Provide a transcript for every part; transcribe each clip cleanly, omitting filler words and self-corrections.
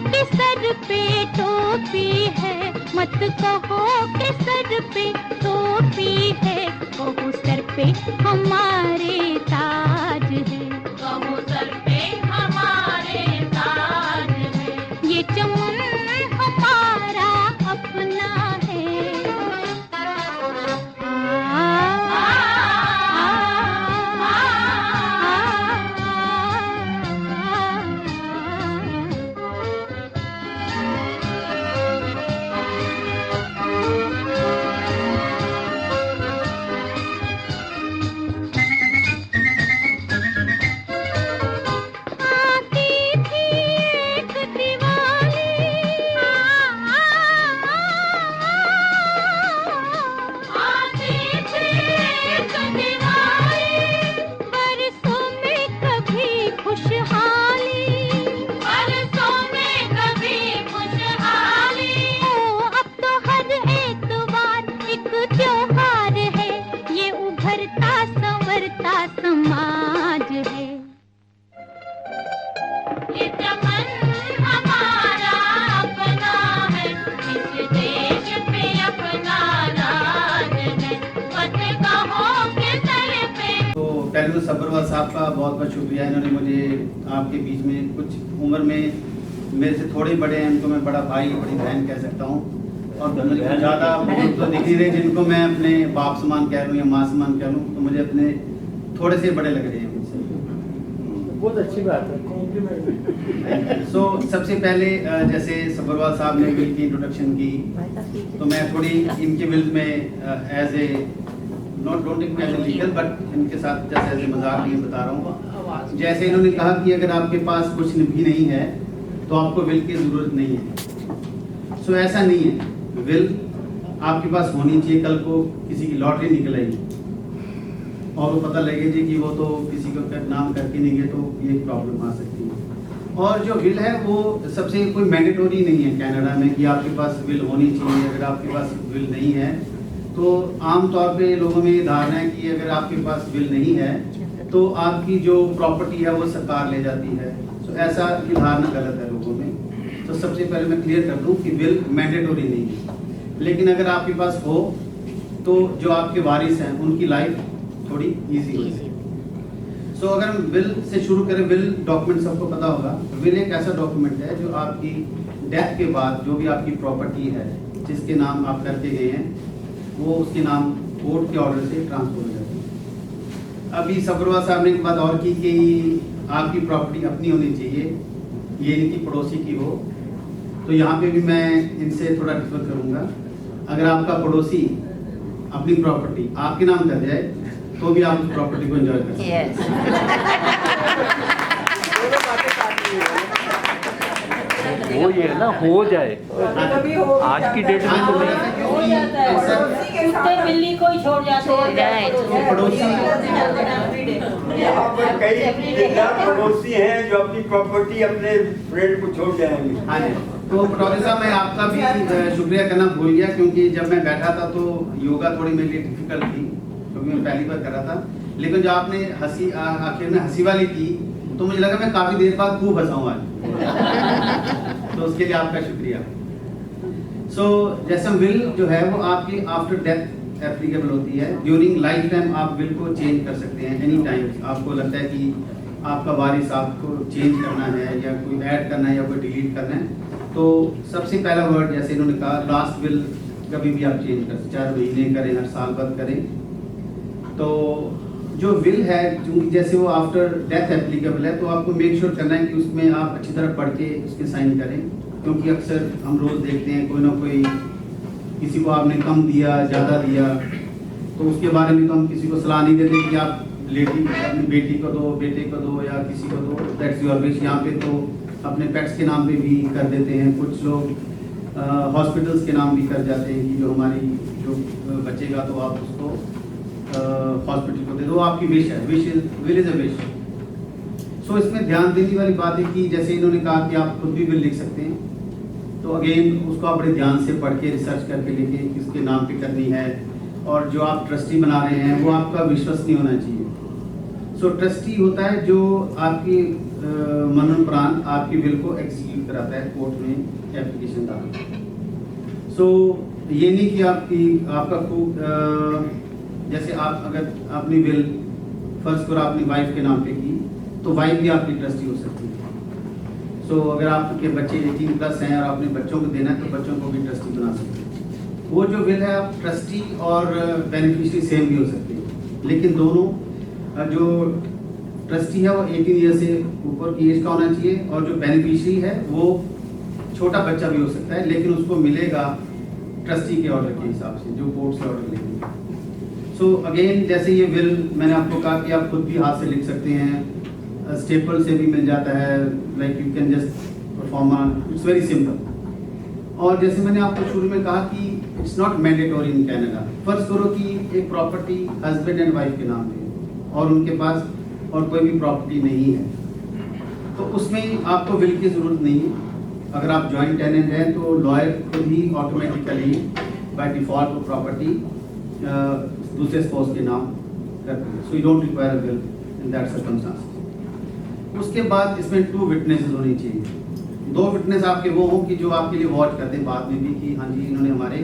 कि सर पे टोपी है, मत कहो कि सर पे टोपी है, कहो सर पे हमारे ताज है, कहो सर पे हमारे ताज है, ये चमन हमारा अपना है। समाज है ये चमन हमारा अपना है, इस देश पे अपना राज है, मत कहो कि सर पे। तो टेलीविजन सब्बरवाल साहब का बहुत बहुत शुक्रिया, इन्होंने मुझे आपके बीच में कुछ उम्र में मेरे से थोड़े बड़े हैं, उनको मैं बड़ा भाई बड़ी बहन कह सकता हूँ, और ज़्यादा बुजुर्ग तो दिख नहीं रहे जिनको मैं अपने बाप समान कह लूँ या माँ समान कह लूँ, तो मुझे अपने थोड़े से बड़े लग रहे हैं मुझसे। बहुत अच्छी बात है। सो सबसे पहले जैसे सब्बरवाल साहब ने विल की इंट्रोडक्शन की, तो मैं थोड़ी इनके विल में as a not don't take me as a legal but इनके साथ जैसे एज ए मजाक नहीं बता रहा हूँ। जैसे इन्होंने कहा कि अगर आपके पास कुछ भी नहीं है तो आपको विल की ज़रूरत नहीं है। सो ऐसा नहीं है, विल आपके पास होनी चाहिए। कल को किसी की लॉटरी निकल आएगी और वो पता लगे जी कि वो तो किसी को नाम करके नहीं गए, तो ये प्रॉब्लम आ सकती है। और जो विल है वो सबसे कोई मैंडेटोरी नहीं है कनाडा में कि आपके पास विल होनी चाहिए। अगर आपके पास विल नहीं है तो आम तौर पे लोगों में ये धारणा है कि अगर आपके पास विल नहीं है तो आपकी जो प्रॉपर्टी है वो सरकार ले जाती है। तो ऐसा की धारणा गलत है लोगों में। तो सबसे पहले मैं क्लियर कर दूं कि विल मैंडेटोरी नहीं है, लेकिन अगर आपके पास हो तो जो आपके वारिस हैं उनकी लाइफ थोड़ी इजी हो जाए। सो अगर हम विल से शुरू करें, विल डॉक्यूमेंट सबको पता होगा। विल एक ऐसा डॉक्यूमेंट है जो आपकी डेथ के बाद जो भी आपकी प्रॉपर्टी है जिसके नाम आप करके गए हैं वो उसके नाम कोर्ट के ऑर्डर से ट्रांसफर हो जाती है। अभी सब्बरवाल साहब ने एक बात और की कि आपकी प्रॉपर्टी अपनी होनी चाहिए, ये इनकी पड़ोसी की हो। तो यहाँ पे भी मैं इनसे थोड़ा डिफर करूँगा। अगर आपका पड़ोसी अपनी प्रॉपर्टी आपके नाम कर जाए तो भी आप उस प्रॉपर्टी को एंजॉय कर सकते हैं। वो ये है ना, हो जाए आज की डेट में तो कुत्ते बिल्ली को ही छोड़ जाते हैं। यहाँ पर कई पड़ोसी हैं जो अपनी प्रॉपर्टी अपने फ्रेंड को छोड़ जाएंगे। हाँ जी, तो पटौरी साहब मैं आपका भी शुक्रिया करना भूल गया, क्योंकि जब मैं बैठा था तो योगा थोड़ी मेरे लिए डिफिकल्ट थी क्योंकि मैं पहली बार कर रहा था। लेकिन जब आपने हंसी आखिर में हंसी वाली की तो मुझे लगा मैं काफी देर बाद खूब हंसाऊं आज। तो उसके लिए आपका शुक्रिया। सो जैसे विल जो है वो आपकी आफ्टर डेथ एप्लीकेबल होती है। ड्यूरिंग लाइफ टाइम आप विल को चेंज कर सकते हैं एनी टाइम। आपको लगता है कि आपका वारिस आपको चेंज करना है या कोई ऐड करना है या कोई डिलीट करना है, तो सबसे पहला वर्ड जैसे इन्होंने कहा लास्ट विल कभी भी आप चेंज कर सकते, 4 महीने करें, हर साल बाद करें। तो जो विल है क्योंकि जैसे वो आफ्टर डेथ एप्लीकेबल है तो आपको मेक श्योर करना है कि उसमें आप अच्छी तरह पढ़ के उसके साइन करें, क्योंकि अक्सर हम रोज देखते हैं कोई ना कोई किसी को आपने कम दिया ज़्यादा दिया तो उसके बारे में तो हम किसी को सलाह नहीं देते कि आप अपनी बेटी को दो, बेटे को दो या किसी को दो, दैट्स योर विश। यहाँ पे तो अपने पेट्स के नाम पे भी कर देते हैं। कुछ लोग हॉस्पिटल्स के नाम भी कर जाते हैं कि जो हमारी जो बचेगा तो आप उसको हॉस्पिटल को दे दो, आपकी विश है। Will is a wish. So इसमें ध्यान देने वाली बात है कि जैसे इन्होंने कहा कि आप खुद भी विल लिख सकते हैं, तो अगेन उसको आप बड़े ध्यान से पढ़ के रिसर्च करके लिखें किसके नाम पे करनी है। और जो आप ट्रस्टी बना रहे हैं वो आपका विश्वसनीय होना चाहिए। सो ट्रस्टी होता है जो आपकी मनोपरांत आपकी विल को एग्जीक्यूट कराता है कोर्ट में एप्लीकेशन डाल। सो ये नहीं कि आपका जैसे आप अगर अपनी विल फर्स्ट करो अपनी वाइफ के नाम पे की तो वाइफ भी आपकी ट्रस्टी हो सकती है। सो अगर आपके बच्चे 18+ हैं और आपने बच्चों को देना है तो बच्चों को भी ट्रस्टी बना सकते हैं। वो जो विल है आप ट्रस्टी और बेनिफिशियरी सेम भी हो सकते हैं, लेकिन दोनों जो ट्रस्टी है वो 18 ईयर से ऊपर की एज का होना चाहिए और जो बेनिफिशियरी है वो छोटा बच्चा भी हो सकता है, लेकिन उसको मिलेगा ट्रस्टी के ऑर्डर के हिसाब से जो कोर्ट से ऑर्डर लेंगे। सो अगेन जैसे ये विल मैंने आपको कहा कि आप खुद भी हाथ से लिख सकते हैं, स्टेपल से भी मिल जाता है, like you can just perform, it's very simple. और जैसे मैंने आपको शुरू में कहा कि it's not mandatory in Canada. First करो कि एक प्रॉपर्टी हस्बैंड एंड वाइफ के नाम पे और उनके पास और कोई भी प्रॉपर्टी नहीं है, तो उसमें आपको विल की ज़रूरत नहीं है। अगर आप जॉइंट टेनेंट हैं तो लॉयर खुद ही ऑटोमेटिकली बाय डिफॉल्ट वो प्रॉपर्टी दूसरे स्पाउस के नाम करते हैं। So you don't require a will in that circumstance. उसके बाद इसमें 2 विटनेसेस होनी चाहिए। 2 विटनेस आपके वो हों कि जो आपके लिए वॉच करते हैं बाद में भी कि हाँ जी इन्होंने हमारे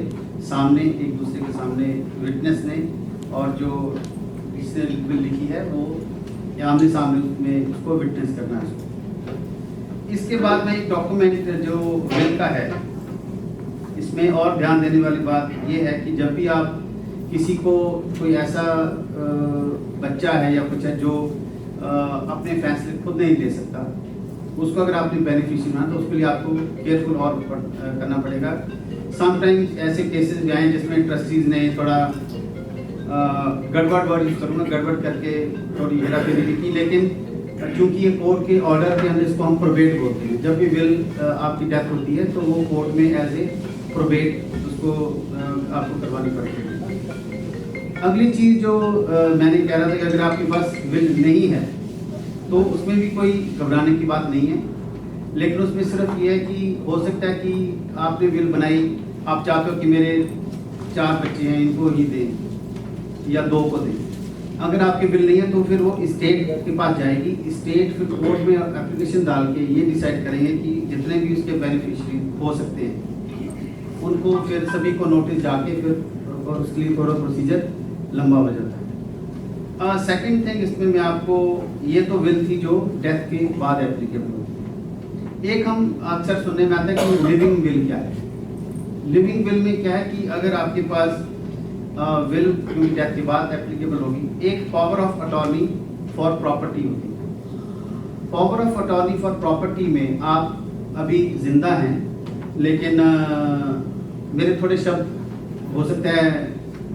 सामने एक दूसरे के सामने विटनेस ने और जो इसने विल लिखी है वो आमने सामने उसमें उसको विटनेस करना है। इसके बाद में एक डॉक्यूमेंट जो विल का है, इसमें और ध्यान देने वाली बात ये है कि जब भी आप किसी को कोई ऐसा बच्चा है या कुछ है जो अपने फैसले खुद नहीं ले सकता, उसको अगर आपने बेनिफिशियरी बना तो उसके लिए आपको केयरफुल और करना पड़ेगा। समटाइम्स ऐसे केसेस भी आए जिसमें ट्रस्टीज ने थोड़ा गड़बड़ वर्ड यूज करूँगा, गड़बड़ करके थोड़ी हेराफेरी की, लेकिन क्योंकि ये कोर्ट के ऑर्डर के अंदर इसको हम प्रोबेट बोलते हैं। जब भी विल आपकी डेथ होती है तो वो कोर्ट में एज ए प्रोबेट उसको आपको करवानी पड़ती है। अगली चीज़ जो मैंने कह रहा था कि अगर आपके पास विल नहीं है तो उसमें भी कोई घबराने की बात नहीं है, लेकिन उसमें सिर्फ ये है कि हो सकता है कि आपने विल बनाई, आप चाहते हो कि मेरे 4 बच्चे हैं इनको ही दें या 2 को दें। अगर आपके बिल नहीं है तो फिर वो स्टेट के पास जाएगी, स्टेट फिर कोर्ट में एप्लीकेशन डाल के ये डिसाइड करेंगे कि जितने भी उसके बेनिफिशियरी हो सकते हैं उनको फिर सभी को नोटिस जाके फिर और उसके लिए थोड़ा प्रोसीजर लंबा हो जाता है। सेकंड थिंग इसमें मैं आपको, ये तो विल थी जो डेथ के बाद एप्लीकेबल होती है। एक हम अक्सर सुनने में आता है कि लिविंग विल क्या है। लिविंग विल में क्या है कि अगर आपके पास विल क्योंकि डेथ के बाद एप्लीकेबल होगी, एक power of attorney for property होती है। Power of attorney for property में आप अभी जिंदा हैं, लेकिन मेरे थोड़े शब्द हो सकता है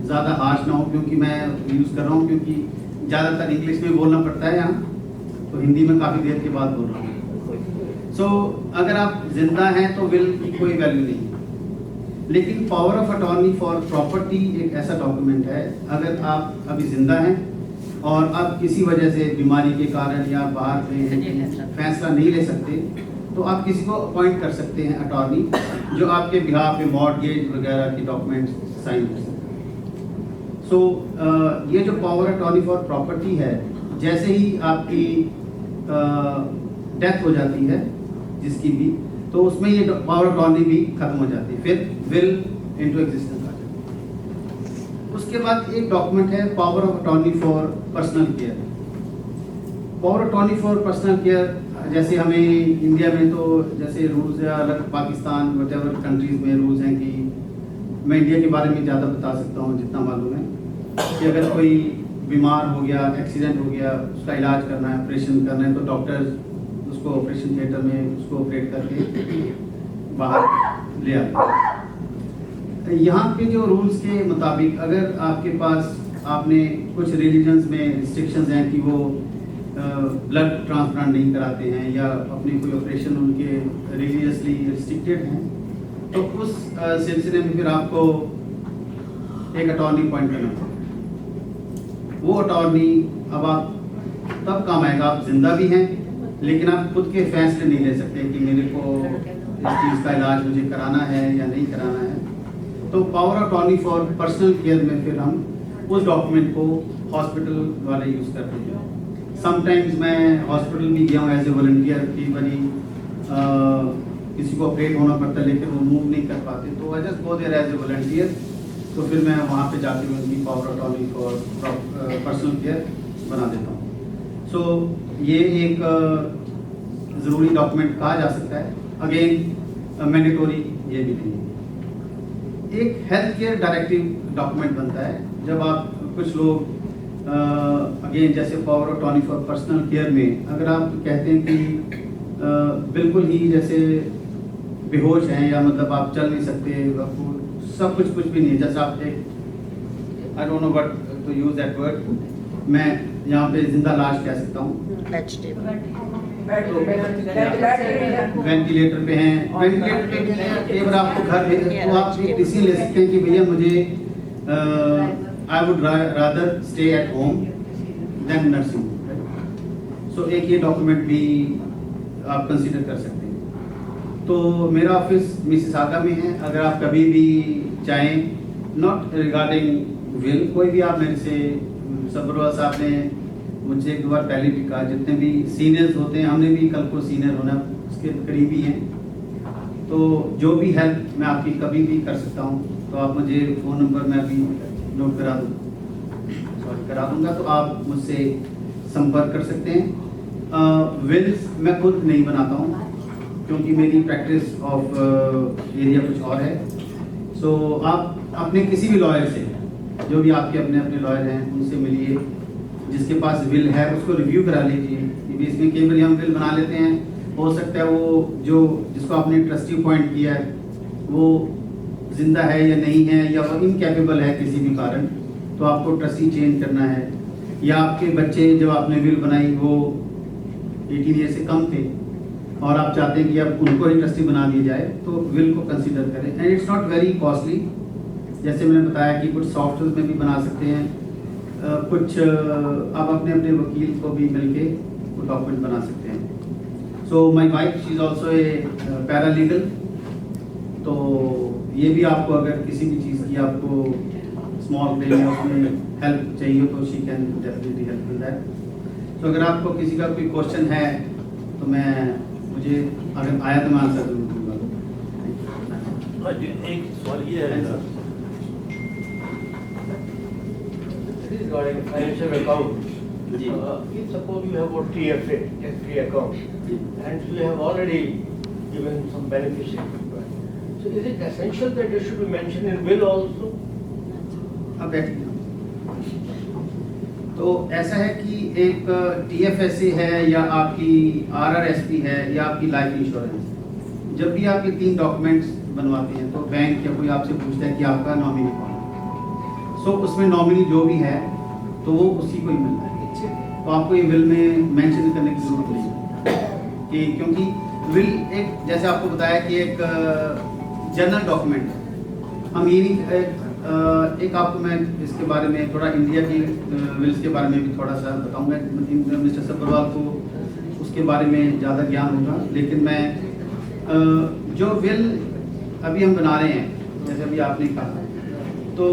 ज़्यादा हार्श ना हो क्योंकि मैं यूज़ कर रहा हूँ, क्योंकि ज़्यादातर इंग्लिश में बोलना पड़ता है यहाँ, तो हिंदी में काफ़ी देर के बाद बोल रहा हूँ। सो अगर आप जिंदा हैं तो विल की कोई वैल्यू नहीं है, लेकिन power of attorney for property एक ऐसा डॉक्यूमेंट है, अगर आप अभी जिंदा हैं और आप किसी वजह से बीमारी के कारण या बाहर में फैसला नहीं ले सकते तो आप किसी को अपॉइंट कर सकते हैं अटॉर्नी, जो आपके बिहाफ पे मॉर्गेज वगैरह के डॉक्यूमेंट्स साइन कर सकते हैं। सो ये जो पावर अटॉर्नी फॉर प्रॉपर्टी है, जैसे ही आपकी डेथ हो जाती है जिसकी भी, तो उसमें ये पावर अटॉर्नी भी खत्म हो जाती है, फिर विल इनटू एग्जिस्टेंस आ जाती है। उसके बाद एक डॉक्यूमेंट है power of attorney for personal care. Power attorney for personal care, जैसे हमें इंडिया में तो जैसे रूल्स या अलग पाकिस्तान वटेवर कंट्रीज में रूल्स हैं कि मैं इंडिया के बारे में ज़्यादा बता सकता हूँ जितना मालूम है कि अगर कोई बीमार हो गया, एक्सीडेंट हो गया, उसका इलाज करना है, ऑपरेशन करना है, तो डॉक्टर उसको ऑपरेशन थिएटर में उसको ऑपरेट करके बाहर ले आते हैं। यहाँ के जो रूल्स के मुताबिक अगर आपके पास आपने कुछ रिलीजन्स में रिस्ट्रिक्शंस हैं कि वो ब्लड ट्रांसप्लांट नहीं कराते हैं या अपने कोई ऑपरेशन उनके रिलीजियसली रिस्ट्रिक्टेड हैं, तो उस सिलसिले में फिर आपको एक अटॉर्नी अपॉइंट करना पड़ेगा। वो अटॉर्नी अब आप तब काम आएगा, आप जिंदा भी हैं लेकिन आप खुद के फैसले नहीं ले सकते कि मेरे को इस चीज़ का इलाज मुझे कराना है या नहीं कराना है। तो power of attorney for personal care में फिर हम उस डॉक्यूमेंट को हॉस्पिटल वाले यूज़ करते हैं। समटाइम्स मैं हॉस्पिटल भी गया हूँ एज ए वॉलंटियर, कई बारी किसी को ऑपरेट होना पड़ता है लेकिन वो मूव नहीं कर पाते, तो I just go there as a volunteer. तो फिर मैं वहाँ पे जाके उनकी power of attorney for personal care बना देता हूँ। सो ये एक ज़रूरी डॉक्यूमेंट कहा जा सकता है, अगेन मैंडेटोरी ये भी नहीं है। एक हेल्थ केयर डायरेक्टिव डॉक्यूमेंट बनता है जब आप कुछ लोग अगेन जैसे power of attorney for personal care में अगर आप कहते हैं कि बिल्कुल ही जैसे बेहोश हैं या मतलब आप चल नहीं सकते, आपको सब कुछ भी नहीं है, जैसे आप एक I don't know what to use that word, मैं यहाँ पे जिंदा लाश कह सकता हूँ, वेंटिलेटर पे हैं, वेंटिलेटर पे एक बार आपको घर भेज तो आप एक डिसीजन ले सकते हैं कि भैया मुझे I would rather stay at home then nursing. So एक ये डॉक्यूमेंट भी आप कंसीडर कर सकते हैं। तो मेरा ऑफिस मिसिसागा में है, अगर आप कभी भी चाहें, नॉट रिगार्डिंग विल, कोई भी आप मेरे से, सबरवाल साहब ने मुझे एक दो बार पहले भी कहा, जितने भी सीनियर्स होते हैं, हमने भी कल को सीनियर होना उसके करीबी हैं, तो जो भी हेल्प मैं आपकी कभी भी कर सकता हूँ, तो आप मुझे फ़ोन नंबर मैं अभी नोट करा दूँगा, तो आप मुझसे संपर्क कर सकते हैं। विल्स मैं खुद नहीं बनाता हूँ क्योंकि मेरी प्रैक्टिस ऑफ एरिया कुछ और है। सो आप अपने किसी भी लॉयर से, जो भी आपके अपने अपने लॉयर हैं, उनसे मिलिए, जिसके पास विल है उसको रिव्यू करा लीजिए। इसमें कई बार हम विल बना लेते हैं, हो सकता है वो जो जिसको आपने ट्रस्टी अपॉइंट किया है वो जिंदा है या नहीं है, या वो इनकैपेबल है किसी भी कारण, तो आपको ट्रस्टी चेंज करना है। या आपके बच्चे जब आपने विल बनाई वो 18 ईयर से कम थे और आप चाहते हैं कि अब उनको ही ट्रस्टी बना दिया जाए, तो विल को कंसीडर करें। And it's not very costly, जैसे मैंने बताया कि कुछ सॉफ्टवेयर में भी बना सकते हैं, कुछ आप अपने अपने वकील को भी मिलके वो डॉक्यूमेंट बना सकते हैं। So my wife she is also a paralegal, तो ये भी आपको अगर किसी भी चीज़ की आपको स्मॉल क्लेम या उसमें हेल्प चाहिए तो she can definitely help in that. तो अगर आपको किसी का कोई क्वेश्चन है तो मुझे अगर आया तो मैं आंसर जरूर दूंगा। एक सवाल ये है regarding financial account. If suppose you have a TFA, tax-free account, and you have already given some beneficiary, so is it essential that it should be mentioned in will also? अब बैठिए। तो ऐसा है कि एक TFSA है या आपकी RRSP है या आपकी लाइफ इंश्योरेंस, जब भी आप ये 3 डॉक्यूमेंट्स बनवाते हैं तो बैंक या कोई आपसे पूछता है कि आपका नॉमिनी कौन है। सो उसमें नॉमिनी जो भी है तो वो उसी को ही मिलता है, तो आपको ये विल में मेंशन करने की जरूरत नहीं है कि, क्योंकि विल एक जैसे आपको बताया कि एक जनरल डॉक्यूमेंट है। हम ये नहीं एक आपको मैं इसके बारे में थोड़ा इंडिया की विल्स के बारे में भी थोड़ा सा बताऊंगा, मिस्टर सबरवाल को उसके बारे में ज़्यादा ज्ञान होगा, लेकिन मैं जो विल अभी हम बना रहे हैं जैसे अभी आपने कहा, तो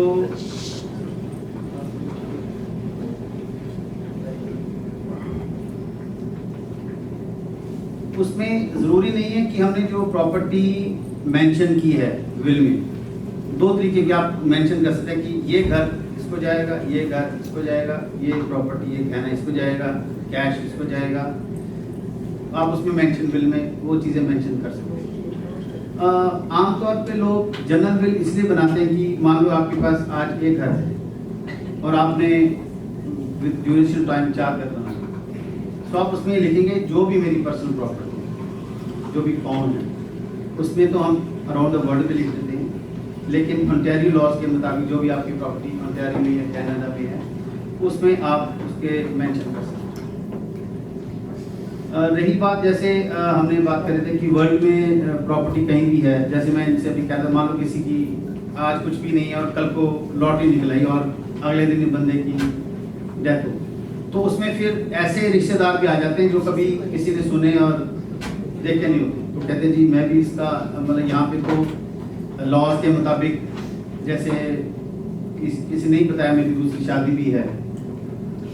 उसमें ज़रूरी नहीं है कि हमने जो प्रॉपर्टी मेंशन की है विल में, 2 तरीके की आप मेंशन कर सकते हैं कि ये घर इसको जाएगा, ये घर इसको जाएगा, ये प्रॉपर्टी ये गहना इसको जाएगा, कैश इसको जाएगा। आप उसमें मेंशन विल में वो चीज़ें मेंशन कर सकते हैं। आमतौर पे लोग जनरल विल इसलिए बनाते हैं कि मान लो आपके पास आज एक घर है और आपने विद ड्यूरेशन टाइम 4 घर बनाए, तो आप उसमें लिखेंगे जो भी मेरी पर्सनल प्रॉपर्टी जो भी फाउंड है, उसमें तो हम अराउंड द वर्ल्ड में लिख देते हैं, लेकिन ऑन्टेरियो लॉज के मुताबिक जो भी आपकी प्रॉपर्टी ऑन्टेरियो में या कनाडा में है उसमें आप उसके मेंशन कर सकते हैं। रही बात जैसे हमने बात कर रहे थे कि वर्ल्ड में प्रॉपर्टी कहीं भी है, जैसे मैं इनसे अभी कहता मान लो किसी की आज कुछ भी नहीं है और कल को लॉटरी निकल आई और अगले दिन बंदे की डेथ हो, तो उसमें फिर ऐसे रिश्तेदार भी आ जाते हैं जो कभी किसी ने सुने और देखे नहीं होते, तो कहते हैं जी मैं भी इसका मतलब यहाँ पे तो लॉज के मुताबिक जैसे किसी नहीं बताया मेरी दूसरी शादी भी है,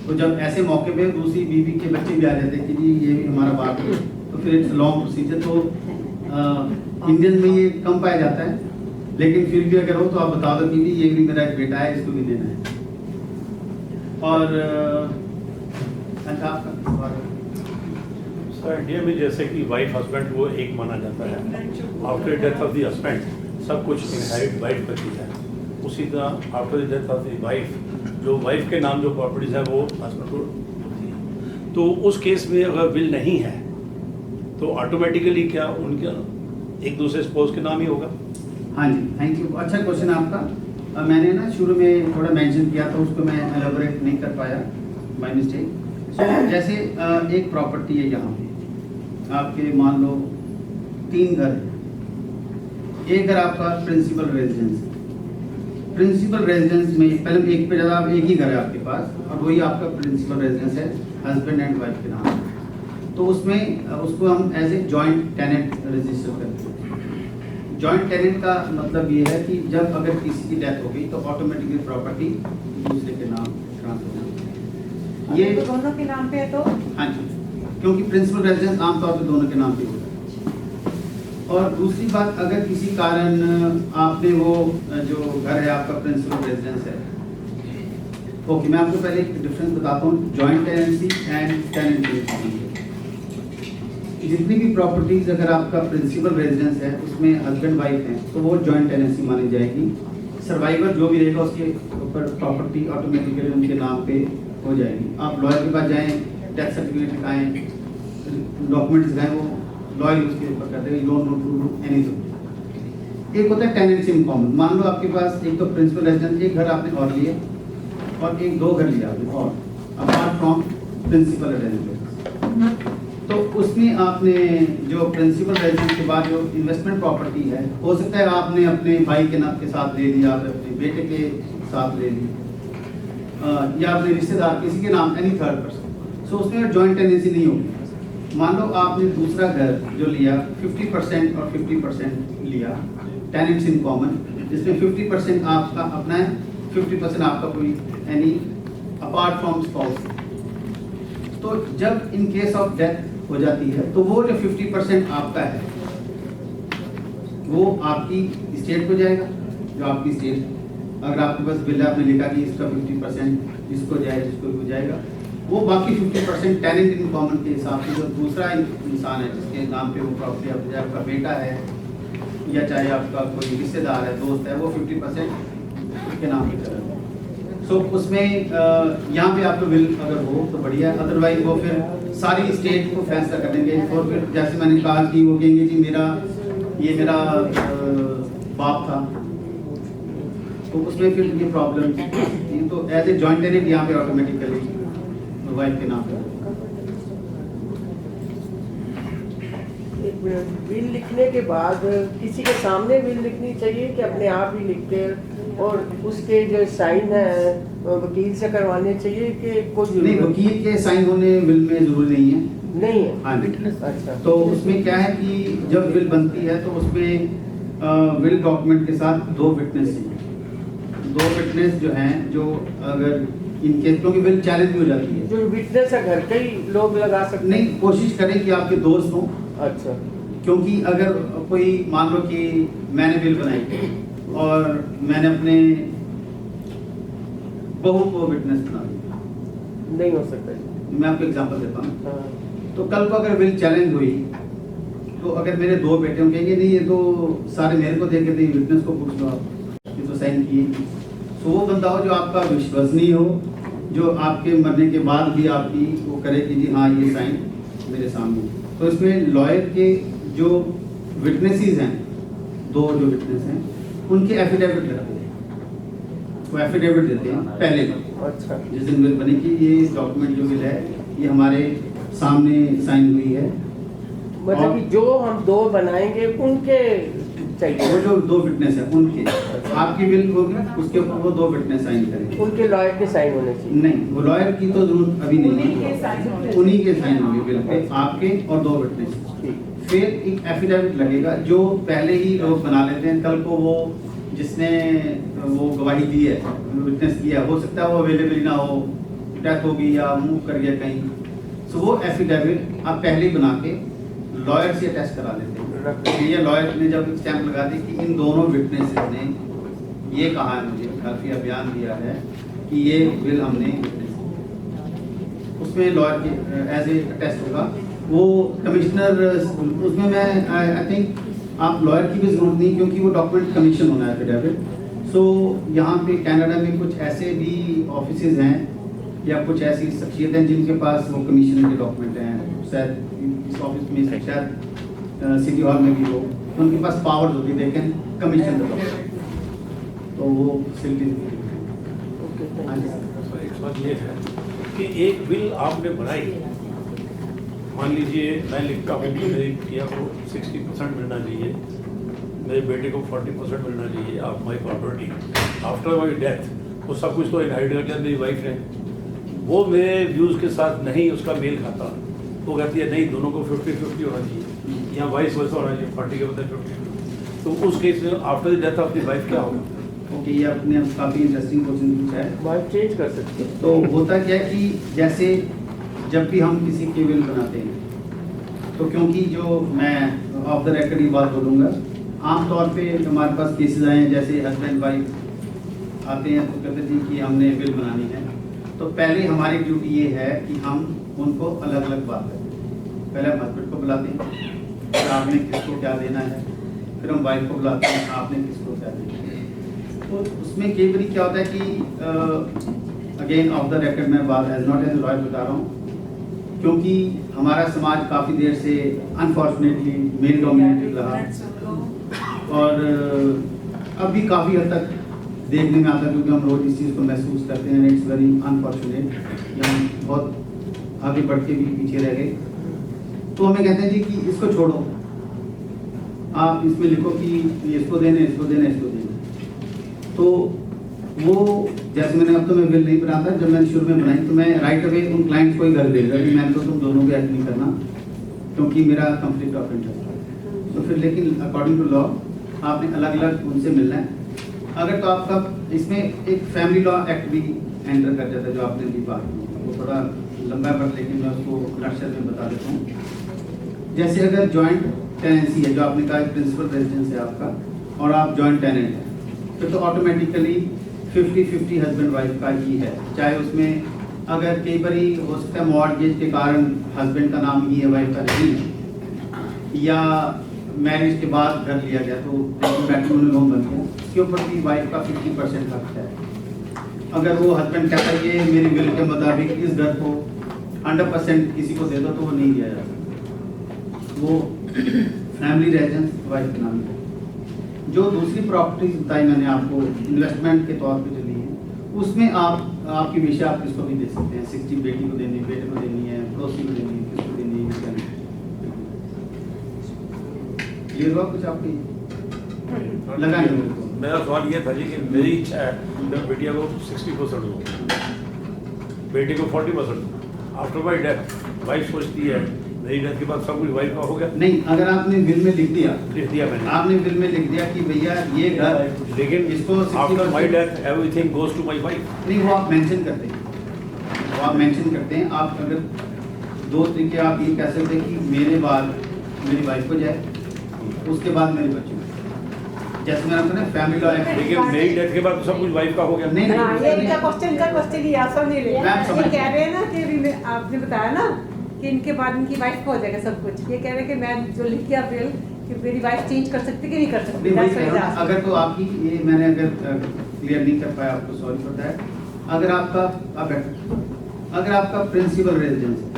तो जब ऐसे मौके पे दूसरी बीवी के बच्चे भी आ जाते हैं कि जी ये भी हमारा बाप है, तो फिर इट्स लॉन्ग प्रोसीजर। तो इंडियन में ये कम पाया जाता है, लेकिन फिर भी अगर हो तो आप बता दो कि ये भी मेरा एक बेटा है, इसको भी देना है। और अच्छा आपका सवाल है? सर इंडिया में जैसे कि वाइफ हस्बैंड वो एक माना जाता है, after death of the husband सब कुछ इनहेरिट वाइफ करती है। उसी तरह after the death of the wife जो वाइफ के नाम जो प्रॉपर्टीज है वो हस्बैंड को होती है। तो उस केस में अगर विल नहीं है तो ऑटोमेटिकली क्या उनका एक दूसरे स्पोज के नाम ही होगा? हाँ जी, थैंक यू, अच्छा क्वेश्चन आपका। मैंने ना शुरू में थोड़ा मेंशन किया था, उसको मैं एलाबोरेट नहीं कर पाया, बाय मिस्टेक। जैसे एक प्रॉपर्टी है यहाँ पे, आपके मान लो 3 घर है। एक घर आपका प्रिंसिपल रेजिडेंस, प्रिंसिपल रेजिडेंस में पहले एक पे ज़्यादा एक ही घर है आपके पास, और वही आपका प्रिंसिपल रेजिडेंस है हस्बैंड एंड वाइफ के नाम। तो उसमें उसको हम as a joint tenant register करते हैं। जॉइंट टेनेंट का मतलब ये है कि जब अगर किसी की डेथ हो गई तो ऑटोमेटिकली प्रॉपर्टी दूसरे के नाम ट्रांसफर हो जाती है। ये दोनों के नाम पे है तो? हाँ जी, क्योंकि प्रिंसिपल रेजिडेंस आमतौर पे दोनों के नाम पे होता है। और दूसरी बात, अगर किसी कारण आपने वो जो घर है आपका प्रिंसिपल रेजिडेंस है, ओके मैं आपको पहले एक डिफरेंस बताता हूँ joint tenancy and tenant residence. जितनी भी प्रॉपर्टीज अगर आपका प्रिंसिपल रेजिडेंस है उसमें हस्बैंड वाइफ हैं तो वो जॉइंट टेनेंसी मानी जाएगी। सर्वाइवर जो भी रहेगा उसके ऊपर प्रॉपर्टी ऑटोमेटिकली उनके नाम पे हो जाएगी। आप लॉयर के पास जाएं, डेथ सर्टिफिकेट दिखाएं, डॉक्यूमेंट्स दिखाएं, वो लॉयर उसके ऊपर करते हैं, don't know to do anything. एक होता है टेनेंसी इन कॉमन। मान लो आपके पास एक तो प्रिंसिपल रेजिडेंस, एक घर आपने और लिए और एक 2 घर लिया आपने और अपार्ट फ्रॉम प्रिंसिपल रेजिडेंस। तो उसमें आपने जो प्रिंसिपल रेजिडेंस के बाद जो इन्वेस्टमेंट प्रॉपर्टी है, हो सकता है आपने अपने भाई के नाम के साथ ले लिया, आपने अपने बेटे के साथ ले ली, या अपने रिश्तेदार किसी के नाम, एनी थर्ड पर्सन। सो उसमें जॉइंट टेनेंसी नहीं होगी। मान लो आपने दूसरा घर जो लिया 50% और 50% लिया टेनेंट्स इन कॉमन, जिसमें 50% आपका अपना है, 50% आपका कोई एनी अपार्ट फ्रॉम स्पाउस। तो जब इन केस ऑफ डेथ हो जाती है तो वो जो 50% आपका है वो आपकी स्टेट को जाएगा। जो आपकी स्टेट, अगर आपके पास बिल है आपने लिखा कि इसका 50% इसको जाएगा, इसको भी जाएगा, वो बाकी 50% टेनेंट इन कॉमन के हिसाब से जो दूसरा इंसान है जिसके नाम पे वो प्रॉपर्टी है, चाहे आपका बेटा है या चाहे आपका कोई रिश्तेदार है, दोस्त है, वो 50% के नाम पे चलेगा। सो उसमें यहाँ पे आपका बिल अगर हो तो बढ़िया है, अदरवाइज वो फिर सारी स्टेट को फैसला कर देंगे। और फिर जैसे मैंने कहा कि वो कहेंगे जी ये मेरा बाप था, तो उसमें फिर ये प्रॉब्लम। तो एज ए जॉइंट टेनेंट यहाँ पे ऑटोमेटिकली वाइफ के नाम पे। बिल लिखने के बाद किसी के सामने बिल लिखनी चाहिए कि अपने आप ही लिखते हैं, और उसके जो साइन है वकील से करवाने चाहिए कि कोई नहीं, वकील के साइन होने बिल में जरूरी नहीं है। नहीं है? हाँ जी। अच्छा। तो उसमें क्या है कि जब बिल बनती है तो उसमें विल डॉक्यूमेंट के साथ 2 विटनेस चाहिए। 2 विटनेस जो हैं, जो अगर इनके, क्योंकि बिल चैलेंज भी हो जाती है, जो विटनेस है घर के ही लोग लगा सकते नहीं, कोशिश करें कि आपके दोस्त हों। अच्छा। क्योंकि अगर कोई मान लो कि मैंने बिल बनाई और मैंने अपने बहू को विटनेस बना दिया, नहीं हो सकता। मैं आपको एग्जांपल देता हूँ। हाँ। तो कल को अगर बिल चैलेंज हुई तो अगर मेरे 2 बेटे हों, कहेंगे नहीं ये तो सारे मेरे को देके दी, विटनेस को पूछ लो आप, ये तो साइन किए। तो वो बंदा हो जो आपका विश्वसनीय हो, जो आपके मरने के बाद भी आपकी वो करे कि जी हाँ ये साइन मेरे सामने। तो इसमें लॉयर के जो विटनेसेस हैं, 2 जो विटनेस हैं, उनके एफिडेविट लगाते हैं। वो एफिडेविट देते हैं पहले अच्छा। जिस दिन बिल बने कि ये डॉक्यूमेंट जो बिल है ये हमारे सामने साइन हुई है। मतलब कि जो हम 2 बनाएंगे उनके चाहिए, वो जो 2 विटनेस है उनके, आपकी बिल होगी उसके ऊपर वो 2 विटनेस साइन करेंगे। उनके लॉयर के साइन होने चाहिए? नहीं, वो लॉयर की तो जरूरत अभी नहीं है, उन्हीं के साइन होंगे बिल पे, आपके और 2 विटनेस। फिर एक एफिडेविट लगेगा जो पहले ही लोग बना लेते हैं। कल को वो जिसने वो गवाही दी है, विटनेस किया, हो सकता है वो अवेलेबल ना हो डेथ हो गई या मूव कर गया कहीं, सो वो एफिडेविट आप पहले ही बना के लॉयर से अटैच करा लेते हैं। ये लॉयर ने जब स्टैंप लगा दी कि इन दोनों विटनेसेस ने ये कहा है, मुझे खलफिया बयान दिया है कि ये विल हमने, उसमें लॉयर के एज ए टेस्ट होगा वो कमिश्नर, उसमें मैं आई थिंक आप लॉयर की भी जरूरत नहीं, क्योंकि वो डॉक्यूमेंट कमीशन होना है एफिडेविट। सो यहाँ पे कनाडा में कुछ ऐसे भी ऑफिसेज हैं या कुछ ऐसी शख्सियत हैं जिनके पास वो कमीशन के डॉक्यूमेंट हैं, शायद इस ऑफिस में से शायद सिटी हॉल में भी हो, तो उनके पास पावर्स होती है, लेकिन कमीशन तो वो फैसिलिटीज। एक बात ये है कि एक विल आपने बनाई, मान लीजिए मैं लिखता हूँ कि मेरी किया को 60% मिलना चाहिए, मेरे बेटे को 40% मिलना चाहिए of my property after my death, वो सब कुछ तो इनहेरिट कर लिया मेरी वाइफ ने, वो मेरे व्यूज़ के साथ नहीं उसका मेल खाता, वो कहती है नहीं दोनों को 50-50 होना चाहिए या वाइस वैसा होना चाहिए, 40 के बदले 50, तो उस केस में after the death of the wife क्या होगा? ओके, ये आपने काफ़ी इंटरेस्टिंग क्वेश्चन पूछा है। वाइफ चेंज कर सकते हैं। तो होता क्या है कि जैसे जब भी हम किसी की विल बनाते हैं, तो क्योंकि जो मैं ऑफ द रिकॉर्ड ये बात बोलूँगा, आमतौर पे हमारे पास केसेस आए हैं जैसे हस्बैंड वाइफ आते हैं तो कहते हैं कि हमने विल बनानी है, तो पहले हमारी ड्यूटी ये है कि हम उनको अलग अलग बात करें। पहले हम हस्बैंड को बुलाते हैं, फिर आपने किसको क्या देना है, फिर हम वाइफ को बुलाते हैं, आपने किसको क्या देना है। तो उसमें कई बार क्या होता है कि अगेन ऑफ द रिकॉर्ड मैं बात एज नॉट एज लॉयर बता रहा हूँ, क्योंकि हमारा समाज काफ़ी देर से अनफॉर्चुनेटली मेल डोमिनेटेड रहा और अब भी काफ़ी हद तक देखने में आता है, क्योंकि हम रोज इस चीज़ को महसूस करते हैं। इट्स वेरी अनफॉर्चुनेट, हम बहुत आगे बढ़ के भी पीछे रह गए। तो हमें कहते हैं जी कि इसको छोड़ो, आप इसमें लिखो कि इसको देना, इसको देना, इसको देना। तो वो जैसे मैंने अब तो मैं विल नहीं बनाता, जब मैंने शुरू में बनाई तो मैं राइट अवे उन क्लाइंट्स को ही घर भेज रहा कि मैंने तो तुम दोनों को एक्ट नहीं करना, क्योंकि मेरा कंफ्लिक्ट ऑफ इंटरेस्ट है। तो फिर लेकिन अकॉर्डिंग टू लॉ आपने अलग अलग उनसे मिलना है। अगर तो आपका इसमें एक फैमिली लॉ एक्ट भी एंटर कर जाता है, जो आपने भी बात की, वो थोड़ा लंबा है पर लेकिन मैं उसको नक्शल में बता देता हूँ। जैसे अगर जॉइंट टेनेंसी है, जो आपने कहा प्रिंसिपल रेजिडेंस है आपका और आप जॉइंट टेनेंट है, फिर तो ऑटोमेटिकली 50-50 हस्बैंड वाइफ का ही है। चाहे उसमें अगर कई बार हो सकता है मॉर्गेज के कारण हस्बैंड का नाम ही है, वाइफ का नहीं है, या मैरिज के बाद घर लिया गया तो मैट्रिमोनियल होम बन गया, इसके ऊपर भी वाइफ का 50% हक है। अगर वो हस्बैंड कहता है कि मेरी विल के मुताबिक इस घर को 100% किसी को दे दो, तो वो नहीं दिया जा सकता, वो फैमिली रेजिडेंस वाइफ के नाम है। जो दूसरी प्रॉपर्टीज बताई मैंने आपको इन्वेस्टमेंट के तौर पे जो ली है, उसमें आपकी विषय आप किसको भी दे सकते हैं। 60 बेटी को देनी है, बेटे को देनी है, पड़ोसी को देनी है, किसको देनी है, ये हुआ कुछ आपकी लगा नहीं। मेरा सवाल ये था जी कि मेरी इच्छा है जब बेटिया को 60% हो, बेटे को 40%, आफ्टर माई डेथ वाइफ सोचती है मेरी डेथ के बाद सब कुछ वाइफ का हो गया। नहीं, अगर आपने बिल में लिख दिया मैंने, आपने बिल में लिख दिया कि भैया ये घर, लेकिन इसको after my death everything goes to my wife. नहीं, वो आप मेंशन करते हैं, वो आप मेंशन करते हैं। आप अगर दो तरीके आप ये कह सकते हैं कि मेरे बाद मेरी वाइफ को जाए, उसके बाद मेरे बच्चों को, जैसे मैंने अपने फैमिली लॉ एक्ट। लेकिन मेरी डेथ के बाद तो सब कुछ वाइफ का हो गया। नहीं, ये इनका क्वेश्चन ही आसान नहीं ले। मैम, समझ- ये कह रहे हैं ना कि अभी आपने बताया ना कि इनके बाद इनकी वाइफ को हो जाएगा सब कुछ। ये कह रहे हैं कि मैं जो लिख किया बिल कि मेरी वाइफ चेंज कर सकती कि नहीं कर सकती। नहीं, वही That's why कह रहा हूं, he's asking. अगर तो आपकी ये मैंने अगर क्लियर नहीं कर पाया आपको, सॉरी फॉर दैट। अगर आपका प्रिंसिपल रेजिडेंस है,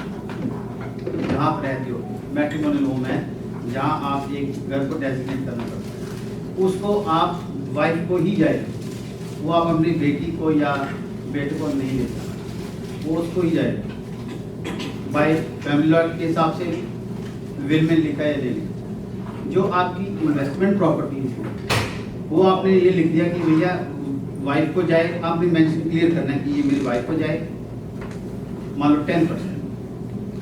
जहाँ आप रहते हो, मैट्रिमोनियल होम है, जहाँ आप एक घर को डेजिग्नेट करना पड़ता है, उसको आप वाइफ को ही जाएगा, वो आप अपनी बेटी को या बेटे को नहीं देता, वो उसको ही जाएगा। बाय फैमिली लॉ के हिसाब से विल में लिखा है, ले लिखा। जो आपकी इन्वेस्टमेंट प्रॉपर्टी है, वो आपने ये लिख दिया कि भैया वाइफ को जाए, आपने मेंशन क्लियर करना है कि ये मेरी वाइफ को जाए, मान लो 10%,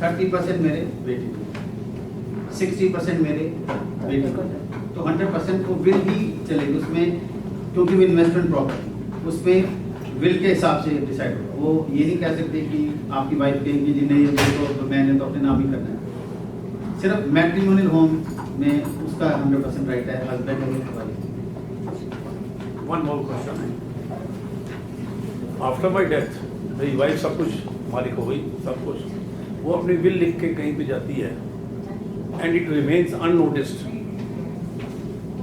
30% मेरे बेटे को, 60% मेरे बेटे को, तो 100% को विल ही चलेगी उसमें, क्योंकि वो इन्वेस्टमेंट प्रॉपर्टी, उसमें विल के हिसाब से डिसाइड होगा। वो ये नहीं कह सकते कि आपकी वाइफ कहेंगी जी नहीं ये तो मैंने तो अपने नाम ही करना है। सिर्फ मैट्रिमोनियल होम में उसका 100% राइट है हस्बैंड और वाइफ। वन मोर क्वेश्चन है, आफ्टर माई डेथ मेरी वाइफ सब कुछ मालिक हो गई, सब कुछ, वो अपनी विल लिख के कहीं पे जाती है एंड इट रिमेन्स अननोटिस्ड,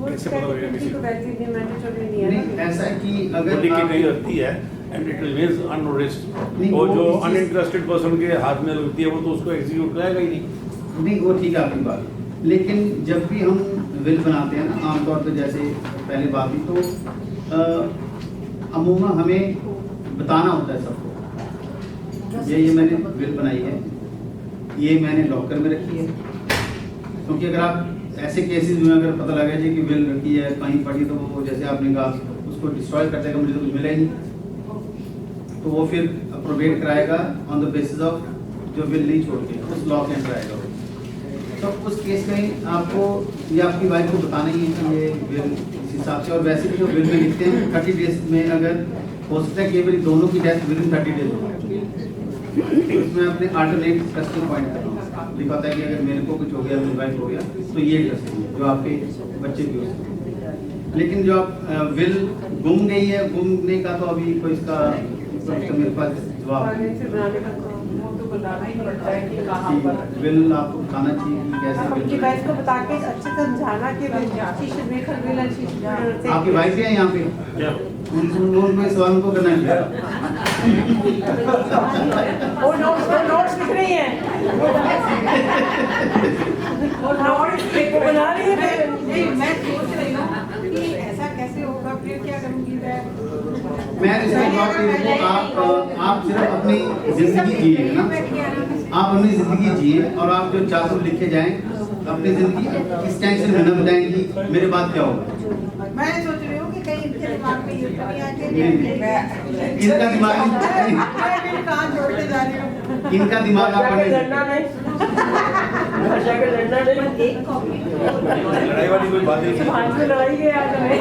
कैसे पता लगेगा किसी को? नहीं ऐसा है कि वो अगर लिख के आप- कहीं रखती है एंड इट रिमेन्स अननोटिस्ड, नहीं, और वो जो इस चीज़- अनइंटरेस्टेड पर्सन के हाथ में लगती है वो तो उसको एग्जीक्यूट कराएगा ही नहीं। नहीं वो ठीक है आपकी बात, लेकिन जब भी हम विल बनाते हैं ना आमतौर पर जैसे पहले बात हुई तो अमूमन हमें बताना होता है सबको ये मैंने विल बनाई है, ये मैंने लॉकर में रखी है। क्योंकि अगर आप ऐसे केसेस में अगर पता लगे जी कि विल रखी है कहीं पड़ी तो वो जैसे आपने कहा उसको डिस्ट्रॉय कर देगा, मुझे तो कुछ मिला ही नहीं, तो वो फिर अप्रोवेट कराएगा ऑन द बेसिस ऑफ जो विल नहीं छोड़ के उस लॉ के अंदर आएगा वो। तो उस केस में आपको या आपकी वाइफ को बताना ही है कि ये विल इस हिसाब से, और वैसे भी जो विल में लिखते हैं 30 डेज में अगर हो सकता है कि मेरी दोनों की डेथ विद इन 30 डेज हो, तो इसमें अपने अल्टरनेट ट्रस्टिंग पॉइंट कर रहा हूँ, लिखा होता है कि अगर मेरे को कुछ हो गया मेरी वाइफ हो गया तो ये ट्रस्टिंग है जो आपके बच्चे भी हो सकते हैं। लेकिन जो आप विल गुम गई है, गुमने का तो अभी कोई इसका मेरे पास जवाब विल आपको बताना चाहिए कि कैसे अपनी will वाइफ को बता के अच्छे से समझाना कि she should make her will and she should make her say- आपकी वाइफ है यहाँ पे क्या उनको इस सवाल को करना है वो नोट्स लिख रही हैं वो नोट्स बना रही है। मैं सोच रही हूँ कि ऐसा कैसे होगा, फिर क्या करूँगी मैं इसमें बात कर रही हूँ आप सिर्फ अपनी जिंदगी जिए ना, आप अपनी जिंदगी जिए और आप जो चाहते हो लिखे जाएं अपनी जिंदगी इस टेंशन में न बताएं कि मेरे बाद क्या होगा। मैं सोच रही हूँ कि कहीं इनके दिमाग में ये तो नहीं आ नहीं, इनका दिमाग मैं कहाँ छोड़ते जा रही हूँ। इनका दिमाग आप पढ़ने लड़ना नहीं, एक कॉपी लड़ाई वाली कोई बात नहीं थी। लड़ाई है आज हमें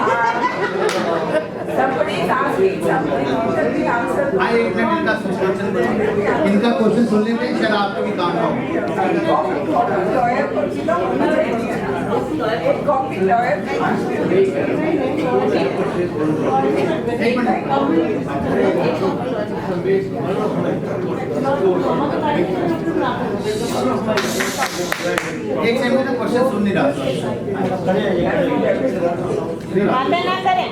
हाँ एक मिनट इनका क्वेश्चन इनका क्वेश्चन सुन लेते हैं, शायद आपको भी काम एक सेकंड में क्वेश्चन सुन नहीं रहा बातें ना करें।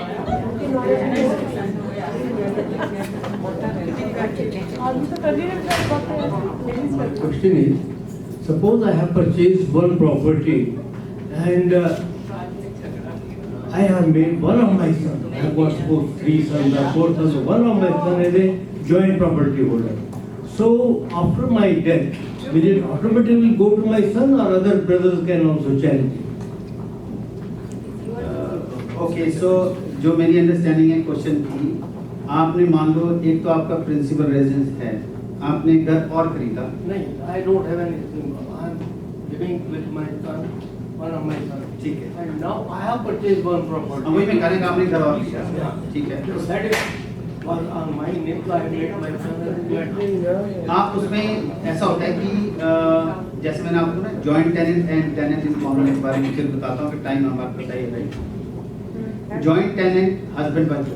Question is, suppose I have purchased one property and I have made one of my sons, I have got suppose 3 sons or 4 sons, so one of my sons is a joint property holder. So after my death, will it automatically go to my son or other brothers can also challenge it? Okay so जो मेरी understanding है question की, आपने मान लो एक तो आपका principal residence है, आपने घर और खरीदा, No, I don't have anything. I am living with my son, one of my sons. ठीक है, And now I have purchased one property. अब वही मैं कहने का आपने घर और लिया, ठीक है, So that is was on my name, so I made my son as joint. आप उसमें ऐसा होता है कि जैसे मैंने आपको ना joint tenant and tenant in common के बारे में फिर बताता हूँ कि टाइम हमारे पास है right. Joint tenant husband wife,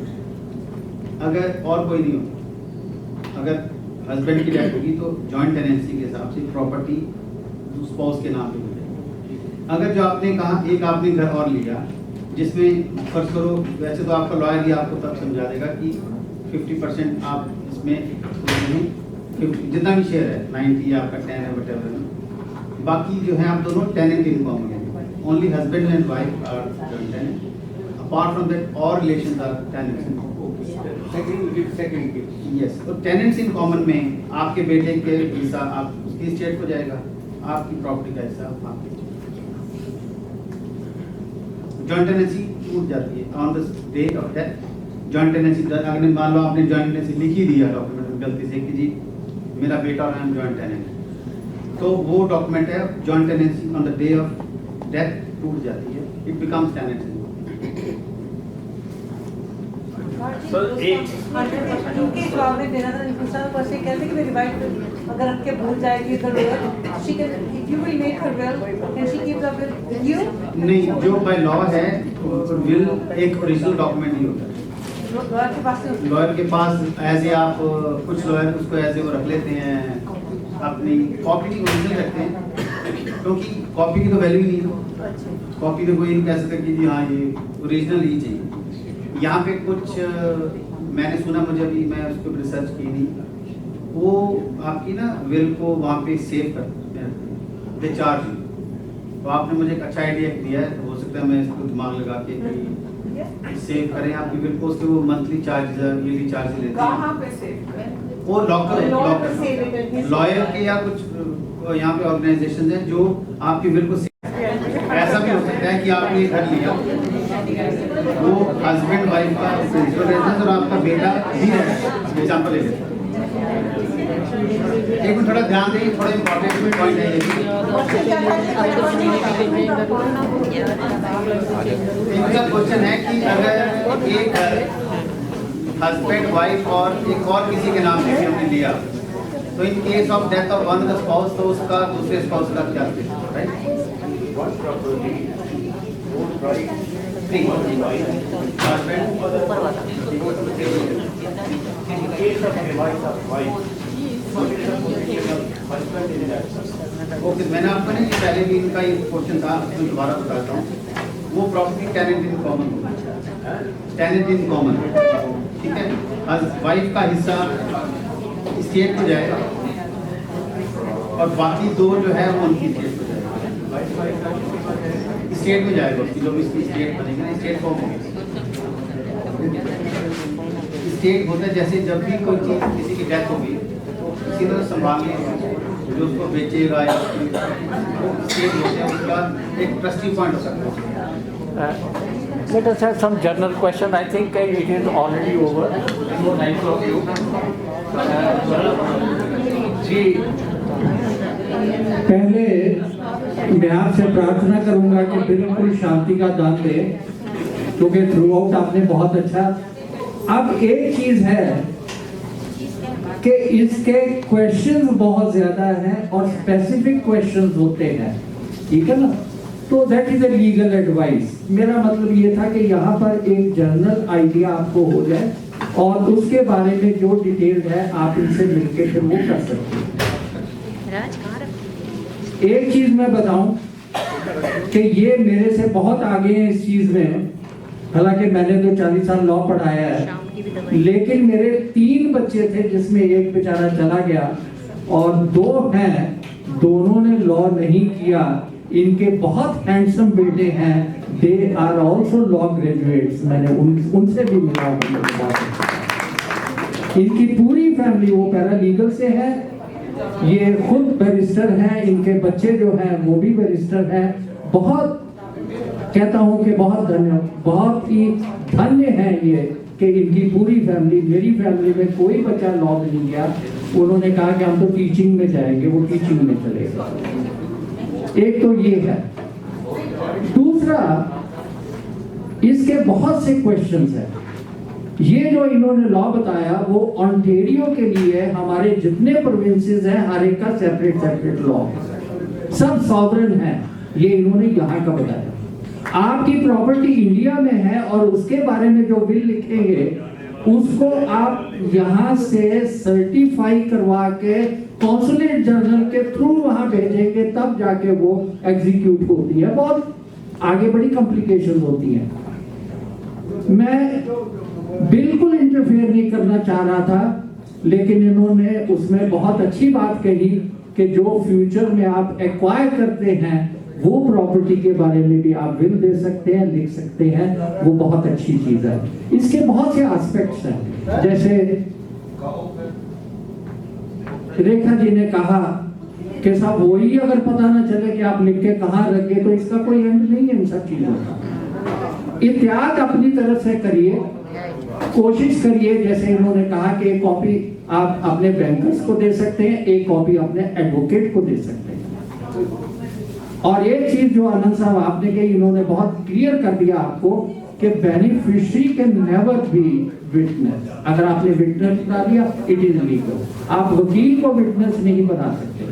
अगर और कोई नहीं हो, अगर हस्बैंड की डेथ होगी तो जॉइंट टेनेंसी के हिसाब से प्रॉपर्टी स्पाउस के नाम पे हो जाएगी। अगर जो आपने कहा एक आपने घर और लिया जिसमें फर्ज करो, वैसे तो आपका लॉयर ही आपको तब समझा देगा कि 50% आप इसमें जितना भी शेयर है 90 आपका 10 है वटेवर, बाकी जो है आप दोनों टेनेंट इन कॉमन है, only husband and wife are joint tenant, apart from that all relations are tenants in Second case. Yes. तो टेनेंट्स इन कॉमन में आपके बेटे के हिस्सा आप उसकी स्टेट को जाएगा, आपकी प्रॉपर्टी का हिस्सा आपके जॉइंट टेनेंसी टूट जाती है on the date of death. Joint tenancy अगर मान लो आपने जॉइंट टेनेंसी लिख ही दिया डॉक्यूमेंट में गलती से कि जी मेरा बेटा और आई एम जॉइंट टेनेंट, तो वो डॉक्यूमेंट है joint tenancy on the day of death टूट जाती है, इट बिकम्स टेनेंट। सर एक इनके जवाब में देना था दूसरा बस ये कहते कि मेरी वाइफ अगर रख के भूल जाएगी तो she can if you will make her will can she keep the will with you? नहीं, जो बाय लॉ है विल एक ओरिजिनल डॉक्यूमेंट ही होता है। लॉयर के पास से लॉयर के पास एज ए आप कुछ लॉयर उसको एज ए वो रख लेते हैं, अपनी कॉपी की ओरिजिनल रखते हैं, क्योंकि कॉपी की तो वैल्यू ही नहीं है। कॉपी तो कोई नहीं कह सकता कि जी हाँ ये ओरिजिनल ही चाहिए। यहाँ पे कुछ मैंने सुना, मुझे अभी मैं उस पर रिसर्च की नहीं, वो आपकी ना विल को वहाँ पे सेव करते हैं, दे चार्ज। तो आपने मुझे एक अच्छा आइडिया दिया है, तो हो सकता है मैं इसको दिमाग लगा के सेव करें आपकी विल को, उसके वो मंथली चार्ज ईयरली चार्ज लेते हैं। कहाँ पे सेव? वो लॉकर लॉयर के या कुछ यहाँ पे ऑर्गेनाइजेशन है जो आपकी विल को ऐसा भी हो सकता है कि आपने ये घर लिया, वो हस्बैंड वाइफ का प्रिंसिपल रेजिडेंस और आपका बेटा भी है, एग्जाम्पल ले लेते हैं। एक मिनट थोड़ा ध्यान दें, थोड़ा इम्पोर्टेंट पॉइंट है ये। इनका क्वेश्चन है कि अगर एक हस्बैंड वाइफ और एक और किसी के नाम से भी हमने लिया, तो in case of death of one the spouse, तो उसका दूसरे स्पाउस का क्या स्टेटस, राइट? ओके, मैंने आपको नहीं पहले भी इनका एक क्वेश्चन था, मैं दोबारा बताता हूँ। वो property tenant in common, tenant in common, ठीक है। वाइफ का हिस्सा स्टेट को जाएगा और बाकी दो जो है वो उनकी स्टेट को जाएगा, स्टेट में जाएगा उसकी, जो भी इसकी स्टेट बनेगी ना, स्टेट फॉर्म होगी। स्टेट होता है जैसे जब भी कोई चीज़ किसी की डेथ होगी तो किसी तरह संभालने जो उसको बेचेगा या स्टेट होते हैं, उसका एक ट्रस्टी पॉइंट हो सकता है। Let us have some general question. I think it is already over. So nice of you. जी, पहले मैं आपसे प्रार्थना करूंगा कि बिल्कुल शांति का दान दें, क्योंकि थ्रू आउट आपने बहुत अच्छा। अब एक चीज है कि इसके क्वेश्चंस बहुत ज्यादा हैं और स्पेसिफिक क्वेश्चंस होते हैं, ठीक है ना? तो that is a legal advice. मेरा मतलब ये था कि यहाँ पर एक जनरल आइडिया आपको हो जाए और उसके बारे में जो डिटेल है आप इनसे मिलकर फिर वो कर सकते हैं। एक चीज मैं बताऊं कि ये मेरे से बहुत आगे हैं इस चीज में, हालांकि मैंने तो 40 साल लॉ पढ़ाया है, लेकिन मेरे 3 बच्चे थे जिसमें एक बेचारा चला गया और 2 हैं, दोनों ने लॉ नहीं किया। इनके बहुत हैंडसम बेटे हैं, they are also law graduates. मैंने उनसे भी मिला हूँ। इनकी पूरी फैमिली वो पैरालीगल से है, ये खुद बैरिस्टर हैं, इनके बच्चे जो हैं वो भी बैरिस्टर हैं। बहुत कहता हूँ कि बहुत ही धन्य है ये कि इनकी पूरी फैमिली, मेरी फैमिली में कोई बच्चा लॉ में नहीं गया। उन्होंने कहा कि हम तो टीचिंग में जाएंगे, वो टीचिंग में चले गए। एक तो ये है। दूसरा, इसके बहुत से क्वेश्चंस हैं। ये जो इन्होंने लॉ बताया वो ऑन्टेरियो के लिए, हमारे जितने प्रोविंसेस हैं हर एक का सेपरेट लॉ, सब सॉवरेन है। ये इन्होंने यहाँ का बताया। आपकी प्रॉपर्टी इंडिया में है और उसके बारे में जो बिल लिखेंगे उसको आप यहाँ से सर्टिफाई करवा के कॉन्सुलेट जनरल के थ्रू वहां भेजेंगे, तब जाके वो एग्जीक्यूट होती है। बहुत आगे बड़ी कॉम्प्लिकेशन होती है। मैं बिल्कुल इंटरफेयर नहीं करना चाह रहा था, लेकिन इन्होंने उसमें बहुत अच्छी बात कही कि जो फ्यूचर में आप एक्वायर करते हैं वो प्रॉपर्टी के बारे में भी आप विल दे सकते हैं, लिख सकते हैं। वो बहुत अच्छी चीज है। इसके बहुत से एस्पेक्ट्स हैं, जैसे रेखा जी ने कहा कि साहब वही अगर पता ना चले कि आप लिख के कहाँ रख गए तो इसका कोई एंड नहीं है इन सब चीजों का। एहतियात अपनी तरफ से करिए, कोशिश करिए। जैसे इन्होंने कहा कि एक कॉपी आप अपने बैंकर्स को दे सकते हैं, एक कॉपी अपने एडवोकेट को दे सकते हैं। और एक चीज जो आनंद साहब आपने कही, इन्होंने बहुत क्लियर कर दिया आपको कि beneficiary can never be witness. अगर आपने विटनेस बना दिया इट इज लीगल, आप वकील को विटनेस नहीं बना सकते।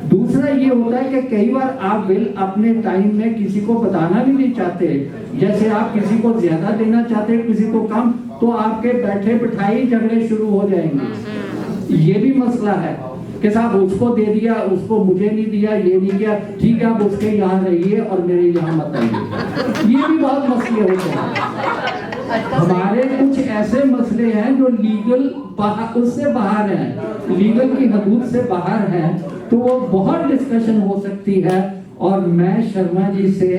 दूसरा ये होता है कि कई बार आप बिल अपने टाइम में किसी को बताना भी नहीं चाहते, जैसे आप किसी को ज्यादा देना चाहते हैं किसी को कम, तो आपके बैठे बिठाई झगड़े शुरू हो जाएंगे। ये भी मसला है कि साहब उसको दे दिया, उसको मुझे नहीं दिया, ये नहीं किया, ठीक है आप उसके यहाँ रहिए और मेरे यहाँ मत आइए। ये भी बहुत मसले होते हैं। हमारे कुछ ऐसे मसले हैं जो लीगल उससे बाहर हैं, लीगल की हदूद से बाहर हैं, तो वो बहुत डिस्कशन हो सकती है। और मैं शर्मा जी से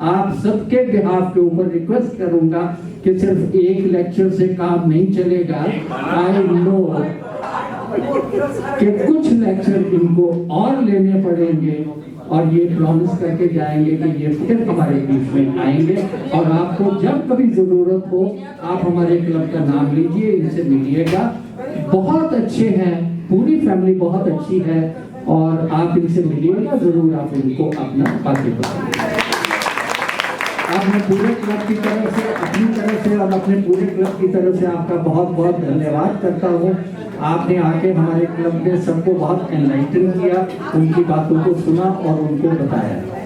आप सबके बिहाफ के ऊपर रिक्वेस्ट करूंगा कि सिर्फ एक लेक्चर से काम नहीं चलेगा। आई नो कि कुछ लेक्चर इनको और लेने पड़ेंगे और ये प्रॉमिस करके जाएंगे कि ये फिर हमारे बीच में आएंगे। और आपको जब कभी जरूरत हो आप हमारे क्लब का नाम लीजिए, इनसे मिलिएगा। बहुत अच्छे हैं, पूरी फैमिली बहुत अच्छी है और आप इनसे मिलिएगा जरूर, आप इनको अपना बातें बताइए। आप मैं पूरे क्लब की तरफ से, अपनी तरफ से और अपने पूरे क्लब की तरफ से आपका बहुत बहुत धन्यवाद करता हूँ। आपने आके हमारे क्लब में सबको बहुत एनलाइटन किया, उनकी बातों को सुना और उनको बताया।